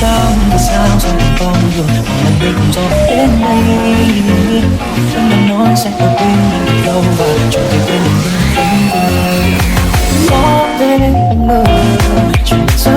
cao vì sao sao thành con đường lần đây cùng gió đến đây em đã nói sẽ ở bên mình lâu và chẳng thể quên mình bên không vui. Gió đến anh mơ chuyện xa